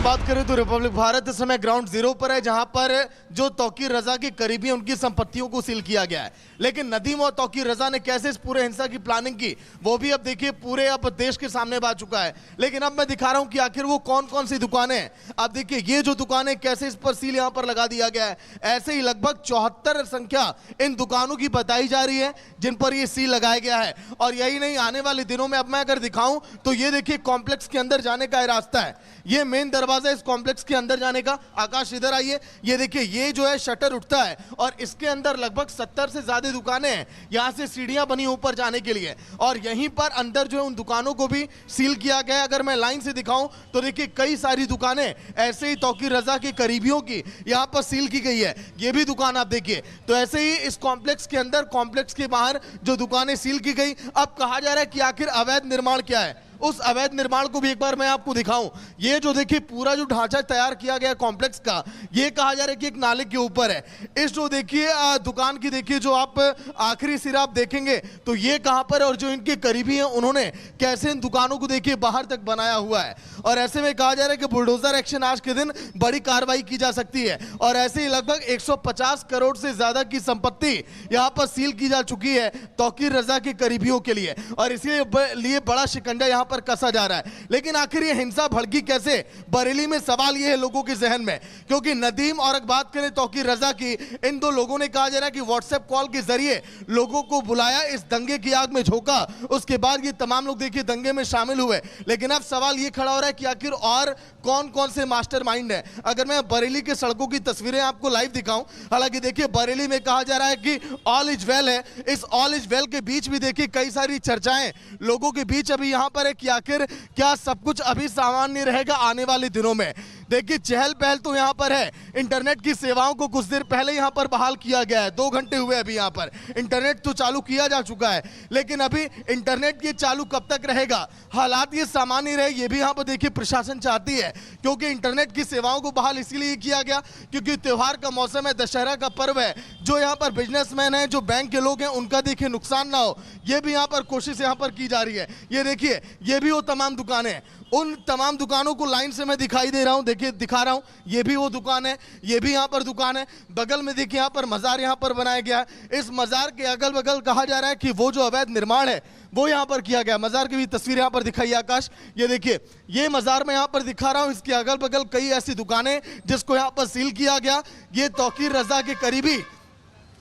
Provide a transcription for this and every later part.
बात करें तो रिपब्लिक भारत इस समय ग्राउंड जीरो पर है, जहां पर जो तौकीर रजा के करीबी उनकी संपत्तियों को सील किया गया है। लेकिन नदीम और तौकीर रजा ने कैसे इस पूरे हिंसा की प्लानिंग की, वो भी अब देखिए पूरे अब देश के सामने आ चुका है। लेकिन अब मैं दिखा रहा हूं कि आखिर वो कौन कौन सी दुकानें हैं। अब देखिए ये जो दुकानें, कैसे इस पर सील यहां पर लगा दिया गया है। ऐसे ही लगभग 74 संख्या इन दुकानों की बताई जा रही है जिन पर ये सील लगाया गया है। और यही नहीं, आने वाले दिनों में अब मैं अगर दिखाऊं तो ये देखिए कॉम्प्लेक्स के अंदर जाने का रास्ता है, ये मेन दरवाजा इस कॉम्प्लेक्स के अंदर जाने का। आकाश इधर आइए, ये देखिए ये जो है शटर उठता है और इसके अंदर लगभग 70 से ज्यादा दुकानें हैं। यहां से सीढ़ियां बनी ऊपर जाने के लिए, और यहीं पर अंदर जो है उन दुकानों को भी सील किया गया है। अगर मैं लाइन से दिखाऊं तो देखिए कई सारी दुकानें ऐसे ही तौकीर रजा के करीबियों की यहां पर सील की गई है। ये भी दुकान आप देखिए। तो ऐसे ही इस कॉम्प्लेक्स के अंदर, कॉम्प्लेक्स के बाहर जो दुकानें सील की गई। अब कहा जा रहा है कि आखिर अवैध निर्माण क्या है, उस अवैध निर्माण को भी एक बार मैं आपको दिखाऊं। ये जो देखिए पूरा जो ढांचा तैयार किया गया कॉम्प्लेक्स का, ये कहा जा रहा है कि एक नाले के ऊपर है। इस जो देखिए दुकान की देखिए जो आप आखिरी सिरा आप देखेंगे तो ये कहां पर, और जो इनके करीबी हैं उन्होंने कैसे इन दुकानों को देखिए बाहर तक बनाया हुआ है। और ऐसे में कहा जा रहा है कि बुलडोजर एक्शन आज के दिन बड़ी कार्रवाई की जा सकती है। और ऐसे ही लगभग 150 करोड़ से ज्यादा की संपत्ति यहां पर सील की जा चुकी है तौकीर रजा के करीबियों के लिए, और इसीलिए बड़ा शिकंजा यहां पर कसा जा रहा है। लेकिन आखिर ये हिंसा भड़की कैसे, बरेली में सवाल ये है लोगों के जहन में। क्योंकि नदीम और बात करें तौकीर रजा की, इन दो लोगों ने कहा जा रहा है कि व्हाट्सएप कॉल के जरिए लोगों को बुलाया, इस दंगे की आग में झोंका, उसके बाद ये तमाम लोग देखिए दंगे में शामिल हुए। लेकिन अब सवाल ये खड़ा हो रहा है कि आखिर और कौन कौन से मास्टरमाइंड है। अगर मैं बरेली के सड़कों की तस्वीरें आपको लाइव दिखाऊं, हालांकि देखिए बरेली में कहा जा रहा है कि ऑल इज वेल है, इस ऑल इज वेल के बीच भी देखिए कई सारी चर्चाएं लोगों के बीच अभी यहां पर है कि आखिर क्या सब कुछ अभी सामान्य रहेगा आने वाले दिनों में। देखिए चहल पहल तो यहां पर है। इंटरनेट की सेवाओं को कुछ देर पहले यहां पर बहाल किया गया है, 2 घंटे हुए अभी यहां पर इंटरनेट तो चालू किया जा चुका है। लेकिन अभी इंटरनेट ये चालू कब तक रहेगा, हालात ये सामान्य रहे, ये भी यहां पर देखिए प्रशासन चाहती है। क्योंकि इंटरनेट की सेवाओं को बहाल इसीलिए किया गया क्योंकि त्योहार का मौसम है, दशहरा का पर्व है। जो यहां पर बिजनेसमैन है, जो बैंक के लोग हैं, उनका देखिए नुकसान ना हो, ये भी यहां पर कोशिश यहां पर की जा रही है। ये देखिए ये भी वो तमाम दुकानें हैं, उन तमाम दुकानों को लाइन से मैं दिखाई दे रहा हूं, देखिए दिखा रहा हूं। ये भी वो दुकान है, ये भी यहां पर दुकान है। बगल में देखिए यहां पर मजार यहां पर बनाया गया है। इस मजार के अगल बगल कहा जा रहा है कि वो जो अवैध निर्माण है वो यहां पर किया गया। मजार की भी तस्वीर यहां पर दिखाई आकाश, ये देखिए ये मजार मैं यहां पर दिखा रहा हूं। इसके अगल बगल कई ऐसी दुकानें जिसको यहां पर सील किया गया। ये तौकीर रजा के करीबी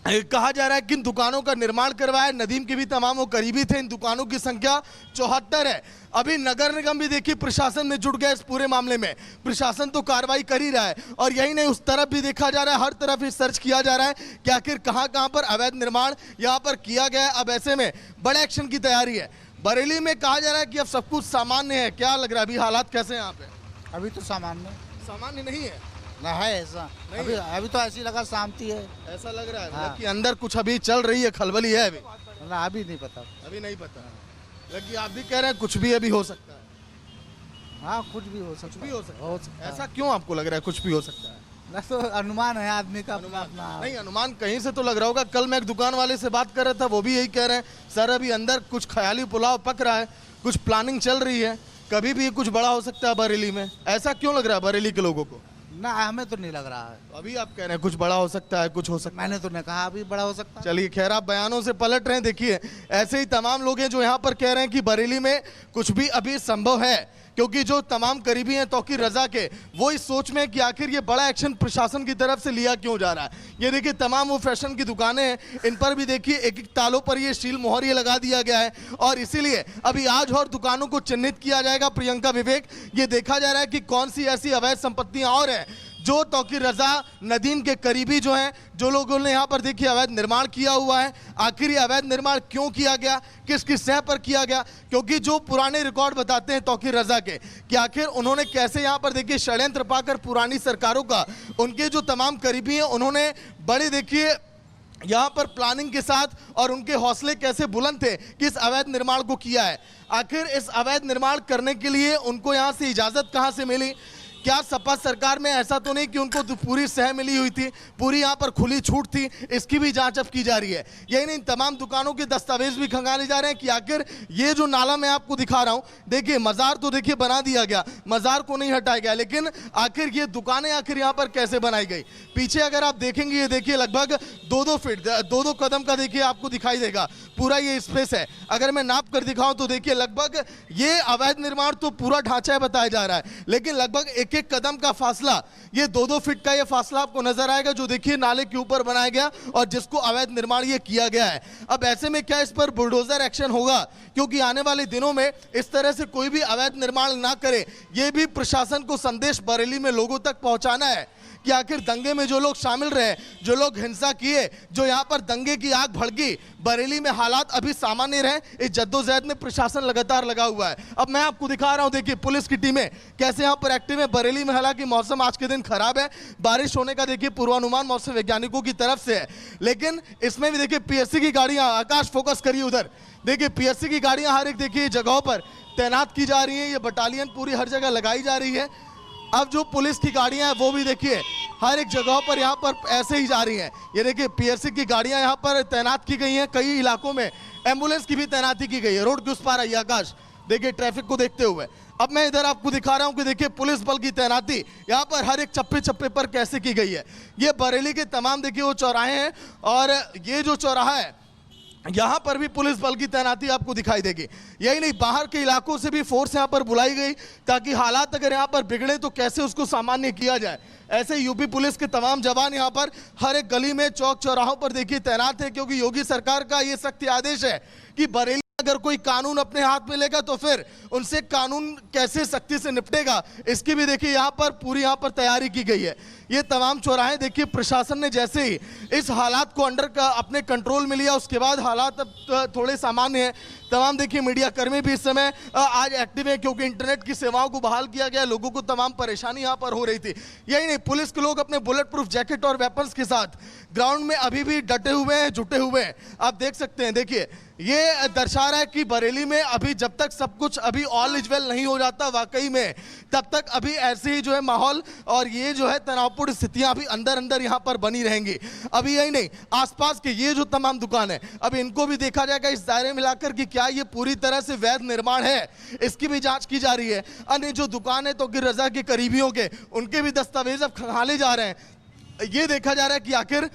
कहा जा रहा है कि इन दुकानों का निर्माण करवाया। नदीम के भी तमाम वो करीबी थे। इन दुकानों की संख्या 74 है। अभी नगर निगम भी देखिए प्रशासन में जुट गया इस पूरे मामले में। प्रशासन तो कार्रवाई कर ही रहा है, और यही नहीं उस तरफ भी देखा जा रहा है, हर तरफ ही सर्च किया जा रहा है कि आखिर कहां कहां पर अवैध निर्माण यहां पर किया गया है। अब ऐसे में बड़े एक्शन की तैयारी है। बरेली में कहा जा रहा है कि अब सब कुछ सामान्य है। क्या लग रहा है अभी हालात कैसे हैं यहाँ पे? अभी तो सामान्य नहीं है ना है ऐसा, अभी तो ऐसी लगा शांति है, ऐसा लग रहा है। हाँ। कि अंदर कुछ अभी चल रही है, खलबली है अभी? ना अभी नहीं पता। अभी नहीं पता, लेकिन आप भी कह रहे हैं कुछ भी अभी हो सकता है। हाँ कुछ भी हो सकता है। ऐसा क्यों आपको लग रहा है कुछ भी हो सकता है? ना तो अनुमान है आदमी का अपना। नहीं, अनुमान कहीं से तो लग रहा होगा। कल मैं एक दुकान वाले से बात कर रहा था, वो भी यही कह रहे हैं सर अभी अंदर कुछ ख्याली पुलाव पक रहा है, कुछ प्लानिंग चल रही है, कभी भी कुछ बड़ा हो सकता है बरेली में। ऐसा क्यों लग रहा है बरेली के लोगों को? ना हमें तो नहीं लग रहा है। अभी आप कह रहे हैं कुछ बड़ा हो सकता है, कुछ हो सकता है। मैंने तो नहीं कहा अभी बड़ा हो सकता है। चलिए खैर, आप बयानों से पलट रहे हैं। देखिए ऐसे ही तमाम लोग हैं जो यहाँ पर कह रहे हैं कि बरेली में कुछ भी अभी संभव है, क्योंकि जो तमाम करीबी हैं तौकीर रजा के, वो इस सोच में कि आखिर ये बड़ा एक्शन प्रशासन की तरफ से लिया क्यों जा रहा है। ये देखिए तमाम वो फैशन की दुकानें हैं, इन पर भी देखिए एक एक तालों पर ये स्टील मोहर ये लगा दिया गया है, और इसीलिए अभी आज और दुकानों को चिन्हित किया जाएगा। प्रियंका विवेक, ये देखा जा रहा है कि कौन सी ऐसी अवैध संपत्तियां और हैं जो तौकीर रजा नदीम के करीबी जो हैं, जो लोगों ने यहाँ पर देखिए अवैध निर्माण किया हुआ है। आखिर ये अवैध निर्माण क्यों किया गया, किस किस सह पर किया गया? क्योंकि जो पुराने रिकॉर्ड बताते हैं तौकीर रजा के कि आखिर उन्होंने कैसे यहाँ पर देखिए षड्यंत्र पाकर पुरानी सरकारों का, उनके जो तमाम करीबी हैं उन्होंने बड़े देखिए यहाँ पर प्लानिंग के साथ, और उनके हौसले कैसे बुलंद थे कि इस अवैध निर्माण को किया है। आखिर इस अवैध निर्माण करने के लिए उनको यहाँ से इजाज़त कहाँ से मिली, क्या सपा सरकार में ऐसा तो नहीं कि उनको तो पूरी सह मिली हुई थी, पूरी यहाँ पर खुली छूट थी? इसकी भी जांच अब की जा रही है। यही नहीं, तमाम दुकानों के दस्तावेज भी खंगाले जा रहे हैं कि आखिर ये जो नाला मैं आपको दिखा रहा हूँ, देखिए मजार तो देखिए बना दिया गया, मजार को नहीं हटाया गया, लेकिन आखिर ये दुकानें आखिर यहाँ पर कैसे बनाई गई? पीछे अगर आप देखेंगे, ये देखिए लगभग 2-2 फीट 2-2 कदम का देखिए आपको दिखाई देगा पूरा ये स्पेस है। अगर मैं नाप कर दिखाऊं तो देखिए लगभग ये अवैध निर्माण तो पूरा ढांचा है बताया जा रहा है, लेकिन लगभग 1-1 कदम का फासला, ये 2-2 फीट का ये फासला आपको नजर आएगा जो देखिए नाले के ऊपर बनाया गया और जिसको अवैध निर्माण ये किया गया है। अब ऐसे में क्या इस पर बुलडोजर एक्शन होगा? क्योंकि आने वाले दिनों में इस तरह से कोई भी अवैध निर्माण ना करे, ये भी प्रशासन को संदेश बरेली में लोगों तक पहुंचाना है कि आखिर दंगे में जो लोग शामिल रहे, जो लोग हिंसा किए, जो यहाँ पर दंगे की आग भड़की, बरेली में हालात अभी सामान्य रहे, इस जद्दोजहद में प्रशासन लगातार लगा हुआ है। अब मैं आपको दिखा रहा हूँ, देखिए पुलिस की टीमें कैसे यहाँ पर एक्टिव है बरेली में। हालांकि मौसम आज के दिन खराब है, बारिश होने का देखिए पूर्वानुमान मौसम वैज्ञानिकों की तरफ से है, लेकिन इसमें भी देखिए पीएससी की गाड़ियां, आकाश फोकस करिए उधर, देखिए पीएससी की गाड़ियां हर एक देखिए जगहों पर तैनात की जा रही है, ये बटालियन पूरी हर जगह लगाई जा रही है। अब जो पुलिस की गाड़ियां हैं वो भी देखिए हर एक जगह पर यहाँ पर ऐसे ही जा रही हैं। ये देखिए पीएससी की गाड़ियां यहाँ पर तैनात की गई हैं, कई इलाकों में एम्बुलेंस की भी तैनाती की गई है। रोड के उस पार आइए आकाश, देखिए ट्रैफिक को देखते हुए। अब मैं इधर आपको दिखा रहा हूँ कि देखिए पुलिस बल की तैनाती यहाँ पर हर एक चप्पे चप्पे पर कैसे की गई है। ये बरेली के तमाम देखिए वो चौराहे हैं और ये जो चौराहा है यहाँ पर भी पुलिस बल की तैनाती आपको दिखाई देगी। यही नहीं, बाहर के इलाकों से भी फोर्स यहाँ पर बुलाई गई ताकि हालात अगर यहाँ पर बिगड़े तो कैसे उसको सामान्य किया जाए। ऐसे यूपी पुलिस के तमाम जवान यहाँ पर हर एक गली में, चौक चौराहों पर देखिए तैनात है, क्योंकि योगी सरकार का ये सख्त आदेश है कि बरेली अगर कोई कानून अपने हाथ में लेगा तो फिर उनसे कानून कैसे सख्ती से निपटेगा, इसकी भी देखिए यहाँ पर पूरी यहाँ पर तैयारी की गई है। ये तमाम चौराहे देखिए प्रशासन ने जैसे ही इस हालात को अंडर का अपने कंट्रोल में लिया, उसके बाद हालात अब थोड़े सामान्य हैं। तमाम देखिए मीडिया कर्मी भी इस समय आज एक्टिव है, क्योंकि इंटरनेट की सेवाओं को बहाल किया गया, लोगों को तमाम परेशानी यहाँ पर हो रही थी। यही नहीं, पुलिस के लोग अपने बुलेट प्रूफ जैकेट और वेपन्स के साथ ग्राउंड में अभी भी डटे हुए हैं, जुटे हुए हैं। आप देख सकते हैं, देखिए ये दर्शा रहा है कि बरेली में अभी जब तक सब कुछ अभी ऑल इज वेल नहीं हो जाता वाकई में, तब तक अभी ऐसे ही जो है माहौल और ये जो है तनावपूर्ण स्थितियां अभी अंदर अंदर यहाँ पर बनी रहेंगी। अभी यही नहीं, आसपास के ये जो तमाम दुकान है अभी इनको भी देखा जाएगा इस दायरे में लाकर कि क्या ये पूरी तरह से वैध निर्माण है, इसकी भी जांच की जा रही है। अन्य जो दुकान है तौकीर रजा के करीबियों के, उनके भी दस्तावेज अब खंगाले जा रहे हैं। ये देखा जा रहा है कि आखिर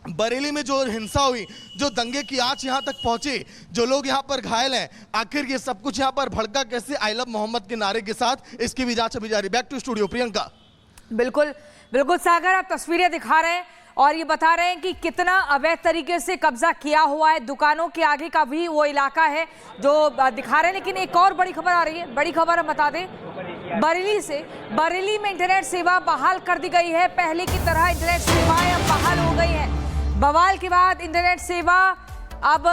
बरेली में जो हिंसा हुई, जो दंगे की आंच यहाँ तक पहुंची, जो लोग यहाँ पर घायल हैं, आखिर ये सब कुछ यहाँ पर भड़का कैसे आई लव मोहम्मद के नारे के साथ, इसकी भी जांच अभी जारी। Back to studio Priyanka. बिल्कुल बिल्कुल सागर, आप तस्वीरें दिखा रहे हैं और ये बता रहे हैं कि कितना अवैध तरीके से कब्जा किया हुआ है। दुकानों के आगे का भी वो इलाका है जो दिखा रहे हैं। लेकिन एक और बड़ी खबर आ रही है, बड़ी खबर हम बता दें बरेली से। बरेली में इंटरनेट सेवा बहाल कर दी गई है, पहले की तरह इंटरनेट सेवाएं अब बहाल हो गई हैं। बवाल के बाद इंटरनेट सेवा अब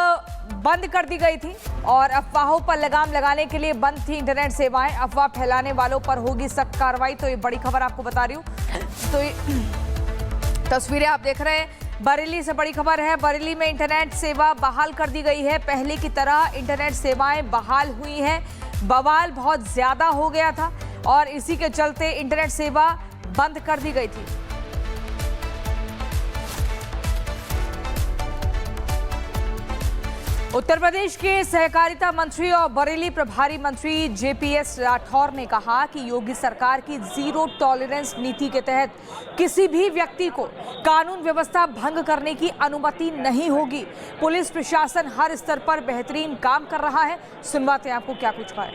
बंद कर दी गई थी और अफवाहों पर लगाम लगाने के लिए बंद थी इंटरनेट सेवाएं। अफवाह फैलाने वालों पर होगी सख्त कार्रवाई, तो ये बड़ी खबर आपको बता रही हूँ। तो ये तस्वीरें आप देख रहे हैं, बरेली से बड़ी खबर है। बरेली में इंटरनेट सेवा बहाल कर दी गई है, पहले की तरह इंटरनेट सेवाएं बहाल हुई हैं। बवाल बहुत ज्यादा हो गया था और इसी के चलते इंटरनेट सेवा बंद कर दी गई थी। उत्तर प्रदेश के सहकारिता मंत्री और बरेली प्रभारी मंत्री जेपीएस राठौर ने कहा कि योगी सरकार की जीरो टॉलरेंस नीति के तहत किसी भी व्यक्ति को कानून व्यवस्था भंग करने की अनुमति नहीं होगी। पुलिस प्रशासन हर स्तर पर बेहतरीन काम कर रहा है। सुनवाते हैं आपको क्या कुछ कहा है।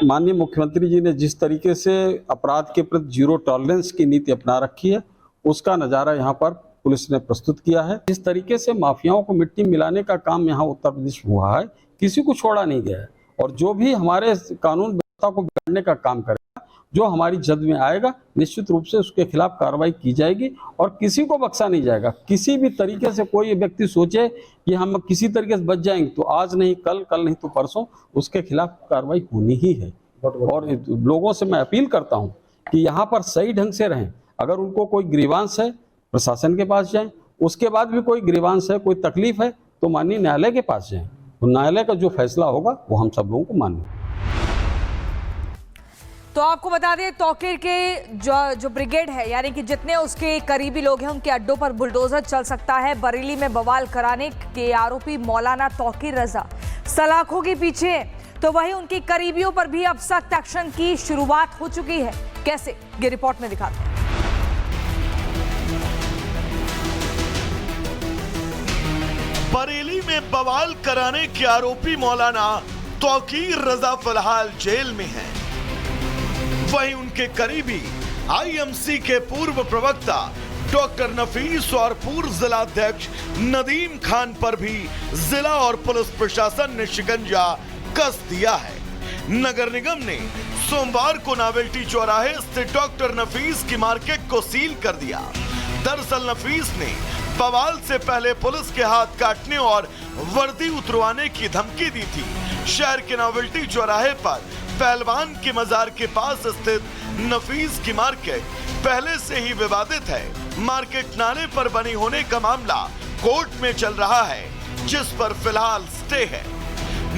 माननीय मुख्यमंत्री जी ने जिस तरीके से अपराध के प्रति जीरो टॉलरेंस की नीति अपना रखी है, उसका नज़ारा यहाँ पर पुलिस ने प्रस्तुत किया है। जिस तरीके से माफियाओं को मिट्टी मिलाने का काम यहाँ उत्तर प्रदेश में हुआ है, किसी को छोड़ा नहीं गया है। और जो भी हमारे कानून व्यवस्था को बिगाड़ने का काम करेगा, जो हमारी जद में आएगा, निश्चित रूप से उसके खिलाफ कार्रवाई की जाएगी और किसी को बख्शा नहीं जाएगा। किसी भी तरीके से कोई व्यक्ति सोचे कि हम किसी तरीके से बच जाएंगे, तो आज नहीं कल, कल नहीं तो परसों उसके खिलाफ कार्रवाई होनी ही है। और लोगों से मैं अपील करता हूँ कि यहाँ पर सही ढंग से रहें। अगर उनको कोई ग्रीवांस है, प्रशासन के पास जाएं। उसके बाद भी कोई ग्रीवांस है, कोई तकलीफ है, तो माननीय न्यायालय के पास जाएं। तो न्यायालय का जो फैसला होगा वो हम सब लोगों को मान्य। तो आपको बता दें तौकीर के जो ब्रिगेड है यानी कि जितने उसके करीबी लोग हैं उनके अड्डों पर बुलडोजर चल सकता है। बरेली में बवाल कराने के आरोपी मौलाना तौकीर रजा सलाखों के पीछे है, तो वहीं उनके करीबियों पर भी अब सख्त एक्शन की शुरुआत हो चुकी है। कैसे, ये रिपोर्ट में दिखाते हैं। बरेली में बवाल कराने के आरोपी मौलाना तौकीर रजा फिलहाल जेल में हैं। वहीं उनके करीबी आईएमसी के पूर्व प्रवक्ता डॉक्टर नफीस और पूर्व जिला अध्यक्ष नदीम खान पर भी जिला और पुलिस प्रशासन ने शिकंजा कस दिया है। नगर निगम ने सोमवार को नावेल्टी चौराहे स्थित डॉक्टर नफीस की मार्केट को सील कर दिया। दरअसल नफीस ने बवाल से पहले पुलिस के हाथ काटने और वर्दी उतरवाने की धमकी दी थी। शहर के नावेल्टी चौराहे पर पहलवान के मजार के पास स्थित नफीस की मार्केट पहले से ही विवादित है। मार्केट नाले पर बनी होने का मामला कोर्ट में चल रहा है, जिस पर फिलहाल स्टे है।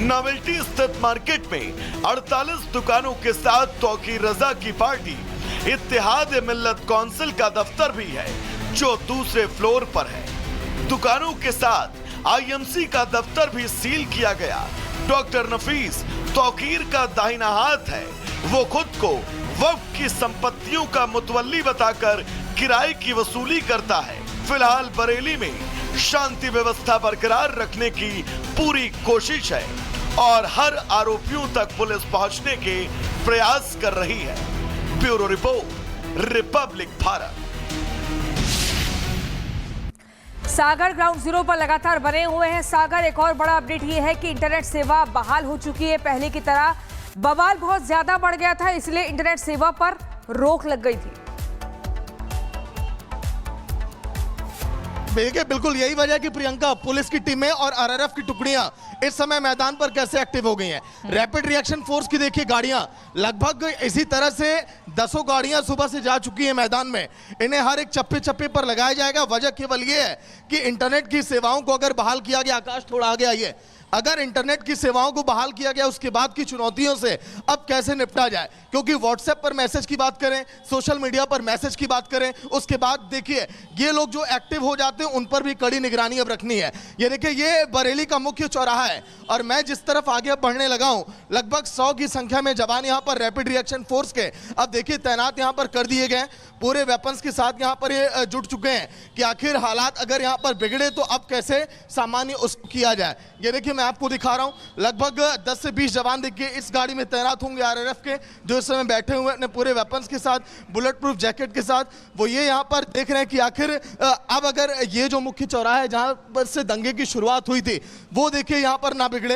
नावेल्टी स्थित मार्केट में 48 दुकानों के साथ तौकीर रजा की पार्टी इत्तेहाद मिल्लत काउंसिल का दफ्तर भी है, जो दूसरे फ्लोर पर है। दुकानों के साथ आईएमसी का दफ्तर भी सील किया गया। डॉक्टर नफीस तौकीर का दाहिना हाथ है। वो खुद को वक्फ की संपत्तियों का मुतवल्ली बताकर किराए की वसूली करता है। फिलहाल बरेली में शांति व्यवस्था बरकरार रखने की पूरी कोशिश है और हर आरोपियों तक पुलिस पहुंचने के प्रयास कर रही है। Bureau report, Republic Bharat. Sagar ground zero पर लगातार बने हुए हैं। सागर, एक और बड़ा अपडेट ये है कि इंटरनेट सेवा बहाल हो चुकी है। पहले की तरह बवाल बहुत ज्यादा बढ़ गया था, इसलिए इंटरनेट सेवा पर रोक लग गई थी। देखिए, बिल्कुल यही वजह कि प्रियंका, पुलिस की टीमें और आरआरएफ की टुकड़ियां इस समय मैदान पर कैसे एक्टिव हो गई हैं। रैपिड रिएक्शन फोर्स की देखिए गाड़ियां, लगभग इसी तरह से दसों गाड़ियां सुबह से जा चुकी हैं मैदान में। इन्हें हर एक चप्पे चप्पे पर लगाया जाएगा। वजह केवल ये है कि इंटरनेट की सेवाओं को अगर बहाल किया गया, आकाश थोड़ा आगे आइए, अगर इंटरनेट की सेवाओं को बहाल किया गया, उसके बाद की चुनौतियों से अब कैसे निपटा जाए। क्योंकि व्हाट्सएप पर मैसेज की बात करें, सोशल मीडिया पर मैसेज की बात करें, उसके बाद देखिए ये लोग जो एक्टिव हो जाते हैं उन पर भी कड़ी निगरानी अब रखनी है। ये देखिए, ये बरेली का मुख्य चौराहा है और मैं जिस तरफ आगे बढ़ने लगा हूं, लगभग 100 की संख्या में जवान यहां पर रैपिड रिएक्शन फोर्स के अब देखिए तैनात यहां पर कर दिए गए। पूरे वेपन्स के साथ यहां पर ये जुट चुके हैं कि आखिर हालात अगर यहां पर बिगड़े तो अब कैसे सामान्य उसको किया जाए। ये देखिए, मैं आपको दिखा रहा हूं, लगभग 10 से 20 जवान देखिए इस गाड़ी में तैनात होंगे आरआरएफ के, जो इस समय बैठे हुए अपने पूरे वेपन्स के साथ, बुलेट प्रूफ जैकेट के साथ। वो ये यहाँ पर देख रहे हैं कि आखिर अब अगर ये जो मुख्य चौराहा है जहां पर से दंगे की शुरुआत हुई थी, वो देखिए यहाँ पर ना बिगड़े।